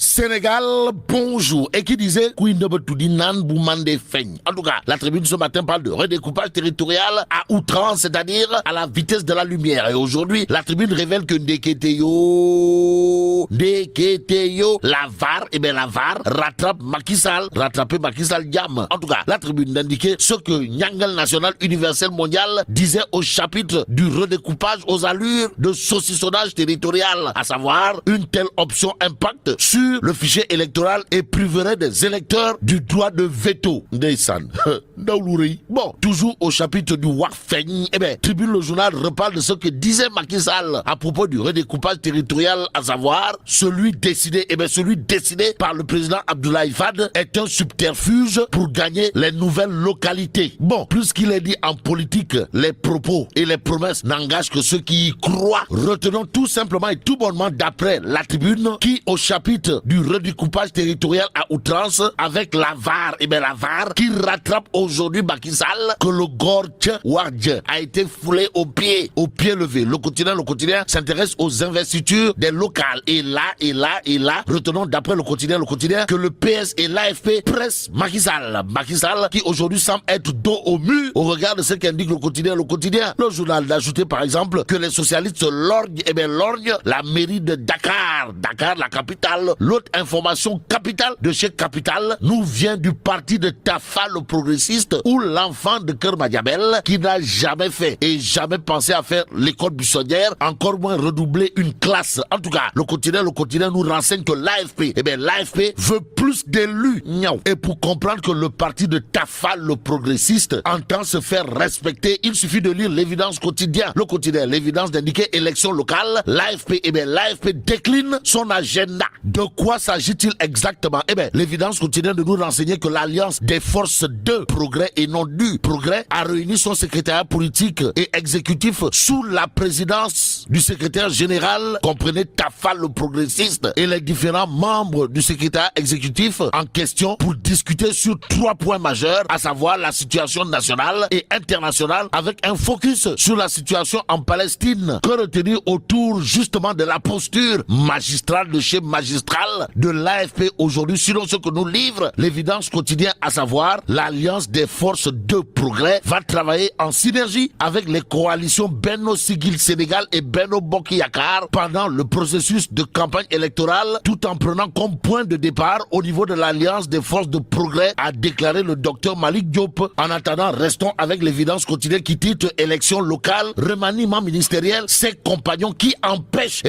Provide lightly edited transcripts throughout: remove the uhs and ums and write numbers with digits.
Sénégal, bonjour. Et qui disait En tout cas, la tribune ce matin parle de redécoupage territorial à outrance, c'est-à-dire à la vitesse de la lumière. Et aujourd'hui, la tribune révèle que Ndeketeyo, la VAR, la VAR rattrape Macky Sall, rattraper Macky Sall Diam. En tout cas, la tribune indiquait ce que Nyangal National Universel Mondial disait au chapitre du redécoupage aux allures de saucissonnage territorial, à savoir une telle option impacte sur le fichier électoral et priverait des électeurs du droit de veto. Ndeysan. Bon, toujours au chapitre du Wafeng, Tribune le journal reparle de ce que disait Macky Sall à propos du redécoupage territorial, à savoir celui décidé par le président Abdoulaye Wade est un subterfuge pour gagner les nouvelles localités. Bon, plus qu'il est dit en politique, les propos et les promesses n'engagent que ceux qui y croient. Retenons tout simplement et tout bonnement d'après la tribune qui, au chapitre du redécoupage territorial à outrance avec la VAR, la VAR qui rattrape aujourd'hui Macky Sall, que le gorge Wadj a été foulé au pied levé. Le quotidien s'intéresse aux investitures des locales. Et là, retenons d'après le quotidien que le PS et l'AFP pressent Macky Sall. Macky Sall qui aujourd'hui semble être dos au mur au regard de ce qu'indique le quotidien. Le journal d'ajouter par exemple que les socialistes lorgnent la mairie de Dakar, la capitale. L'autre information capitale de chez Capital nous vient du parti de Tafa le progressiste, où l'enfant de Keur Madiabel qui n'a jamais fait et jamais pensé à faire l'école buissonnière, encore moins redoubler une classe. En tout cas, le quotidien nous renseigne que l'AFP, l'AFP veut plus d'élus. Et pour comprendre que le parti de Tafa le progressiste entend se faire respecter, il suffit de lire l'évidence quotidien. Le quotidien, l'évidence d'indiquer élection locale, l'AFP, l'AFP décline son agenda. De quoi s'agit-il exactement? L'évidence quotidienne de nous renseigner que l'Alliance des forces de progrès et non du progrès a réuni son secrétariat politique et exécutif sous la présidence du secrétaire général, comprenez Tafa le progressiste, et les différents membres du secrétariat exécutif en question pour discuter sur 3 points majeurs, à savoir la situation nationale et internationale, avec un focus sur la situation en Palestine. Que retenir autour justement de la posture magistrale de chez magistral de l'AFP aujourd'hui, sinon ce que nous livre l'évidence quotidienne, à savoir l'Alliance des forces de progrès va travailler en synergie avec les coalitions Benno Siggil Sénégal et Benno Bokk Yakaar pendant le processus de campagne électorale, tout en prenant comme point de départ au niveau de l'Alliance des forces de progrès, a déclaré le docteur Malick Diop. En attendant, restons avec l'évidence quotidienne qui titre élection locale, remaniement ministériel, ses compagnons qui empêchent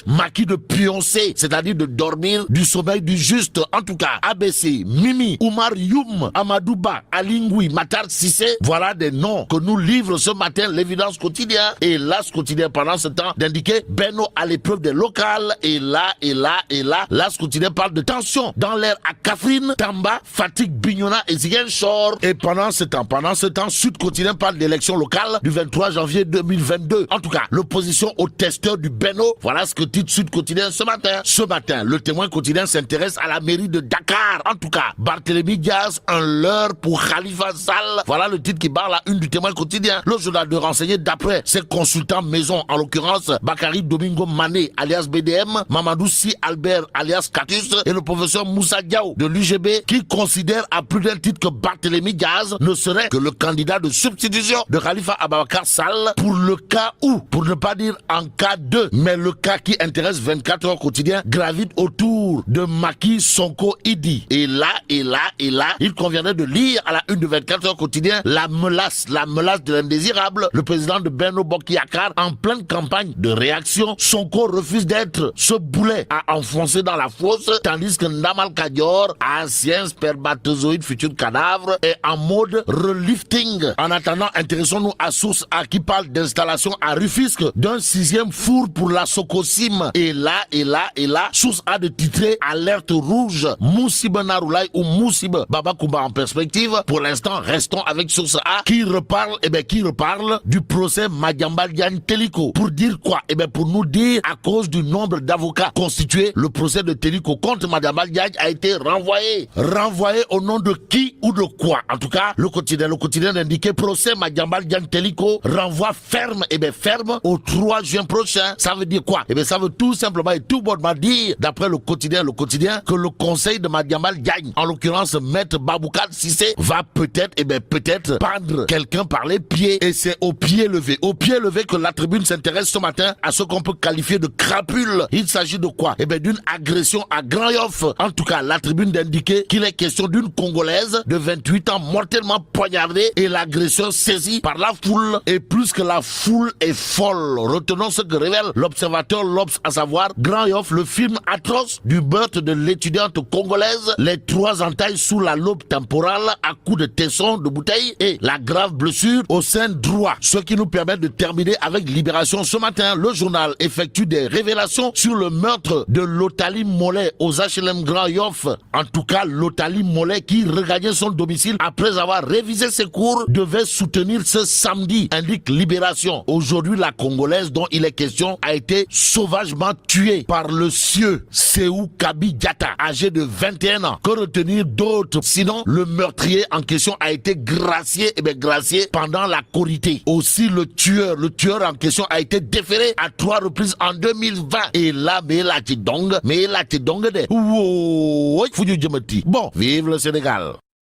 Macky de pioncer, c'est-à-dire de dormir du sommeil du juste. En tout cas, ABC, Mimi, Oumar Youm, Amadouba, Alingui, Matar Cissé, voilà des noms que nous livre ce matin l'évidence quotidienne. Et là, ce quotidien pendant ce temps d'indiquer Benno à l'épreuve des locales. Et là, ce quotidien parle de tension dans l'air à Kaffrine, Tamba, Fatick, Bignona et Ziguinchor. Et pendant ce temps, Sud Quotidien parle d'élections locales du 23 janvier 2022. En tout cas, l'opposition aux testeurs du Benno, voilà ce que titre Sud Quotidien ce matin. Ce matin, le Témoin quotidien s'intéresse à la mairie de Dakar. En tout cas, Barthélémy Diaz, un leurre pour Khalifa Sall. Voilà le titre qui barre la une du Témoin quotidien. Le journal de renseigner d'après ses consultants maison, en l'occurrence Bakary Domingo Mané alias BDM, Mamadou Si Albert alias Catus et le professeur Moussa Diaw de l'UGB qui considère à plus d'un titre que Barthélémy Diaz ne serait que le candidat de substitution de Khalifa Ababakar Sall pour le cas où, pour ne pas dire en cas de, mais le cas qui intéresse 24 heures quotidien gravite autour de Macky Sonko Idi. Et là, il conviendrait de lire à la une de 24 heures quotidien la menace de l'indésirable. Le président de Benno Bokk Yakaar en pleine campagne de réaction. Sonko refuse d'être ce boulet à enfoncer dans la fosse, tandis que Ndamal Kadior, ancien spermatozoïde futur cadavre, est en mode relifting. En attendant, intéressons-nous à Source A qui parle d'installation à Rufisque d'un 6e four pour la Socosim. Et là, Source A de titrer alerte rouge, Moussiba Naroulaye ou Moussiba Baba Koumba en perspective. Pour l'instant, restons avec Source A qui reparle du procès Madiambal Diagne Téliko. Pour dire quoi? Pour nous dire, à cause du nombre d'avocats constitués, le procès de Téliko contre Madiambal Diagne a été renvoyé. Renvoyé au nom de qui ou de quoi? En tout cas, le quotidien indiquait procès Madiambal Diagne Téliko, renvoi ferme, ferme au 3 juin prochain. Ça veut dire quoi? Ça veut tout simplement et tout bonnement dire d'après le quotidien, que le conseil de Madiambal Diagne, en l'occurrence Maître Baboucarr Cissé, va peut-être prendre quelqu'un par les pieds. Et c'est au pied levé que la tribune s'intéresse ce matin à ce qu'on peut qualifier de crapule. Il s'agit de quoi? D'une agression à Grand Yoff. En tout cas, la tribune d'indiquer qu'il est question d'une Congolaise de 28 ans mortellement poignardée et l'agression saisie par la foule. Et plus que la foule est folle. Retenons ce que révèle l'observateur L'Obs, à savoir Grand Yoff, le film atroce du meurtre de l'étudiante congolaise, les 3 entailles sous la lobe temporale à coups de tesson de bouteille et la grave blessure au sein droit. Ce qui nous permet de terminer avec Libération ce matin. Le journal effectue des révélations sur le meurtre de Lotali Mollet aux HLM Grand Yoff. En tout cas, Lotali Mollet, qui regagnait son domicile après avoir révisé ses cours, devait soutenir ce samedi, indique Libération. Aujourd'hui, la Congolaise dont il est question a été sauvagement tuée par le sieur Seou Kabi Diatta, âgé de 21 ans. Que retenir d'autre? Sinon, le meurtrier en question a été gracié pendant la corité. Aussi, le tueur en question a été déféré à 3 reprises en 2020. Et là, mais la tidong de. Bon, vive le Sénégal.